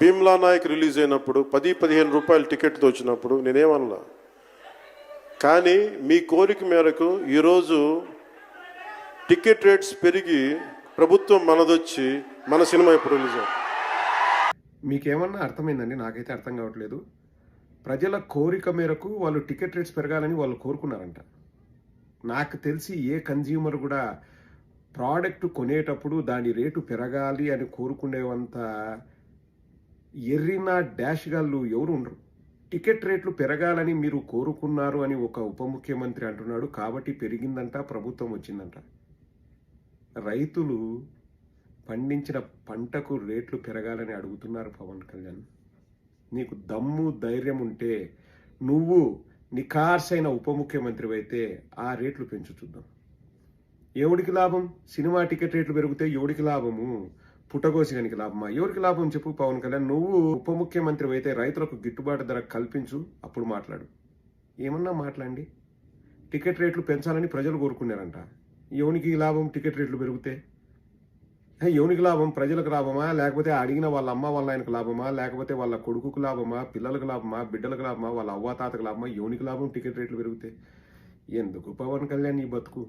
Bheemla Naik release అయినప్పుడు 10-15 రూపాయలు టికెట్తో వచ్చినప్పుడు నేనేమన్నా. కానీ మీ కోరిక మేరకు ఈరోజు టికెట్ రేట్స్ పెరిగి ప్రభుత్వం మనదొచ్చి మన సినిమా ఇప్పుడు రిలీజ్ అవుతుంది. మీకేమన్నా అర్థమైందండి? నాకైతే అర్థం కావట్లేదు. ప్రజల కోరిక మేరకు వాళ్ళు టికెట్ రేట్స్ పెరగాలని వాళ్ళు కోరుకున్నారంట. నాకు తెలిసి ఏ కన్జ్యూమర్ కూడా ప్రోడక్ట్ కొనేటప్పుడు దాని రేటు పెరగాలి అని కోరుకునేవంత ఎర్రిన డాష్ గాళ్ళు ఎవరు ఉండరు. టికెట్ రేట్లు పెరగాలని మీరు కోరుకున్నారు అని ఒక ఉప ముఖ్యమంత్రి అంటున్నాడు, కాబట్టి పెరిగిందంట, ప్రభుత్వం వచ్చిందంట. రైతులు పండించిన పంటకు రేట్లు పెరగాలని అడుగుతున్నారు పవన్ కళ్యాణ్. నీకు దమ్ము ధైర్యం ఉంటే నువ్వు నిఖార్సైన ఉప ముఖ్యమంత్రి అయితే ఆ రేట్లు పెంచు చూద్దాం. ఎవడికి లాభం? సినిమా టికెట్ రేట్లు పెరిగితే ఎవడికి లాభము? పుట్టగోసిగానికి లాభమా? ఎవరికి లాభం చెప్పు పవన్ కళ్యాణ్. నువ్వు ఉప ముఖ్యమంత్రి అయితే రైతులకు గిట్టుబాటు ధర కల్పించు, అప్పుడు మాట్లాడు. ఏమన్నా మాట్లాడండి. టికెట్ రేట్లు పెంచాలని ప్రజలు కోరుకున్నారంట. ఎవనికి లాభం టికెట్ రేట్లు పెరిగితే? ఎవనికి లాభం? ప్రజలకు లాభమా, లేకపోతే అడిగిన వాళ్ళ అమ్మ వాళ్ళ ఆయనకు లాభమా, లేకపోతే వాళ్ళ కొడుకుకు లాభమా, పిల్లలకు లాభమా, బిడ్డలకు లాభమా, వాళ్ళ అవ్వాతాతకు లాభమా? ఎవనికి లాభం టికెట్ రేట్లు పెరిగితే? ఎందుకు పవన్ కళ్యాణ్ ఈ బతుకు?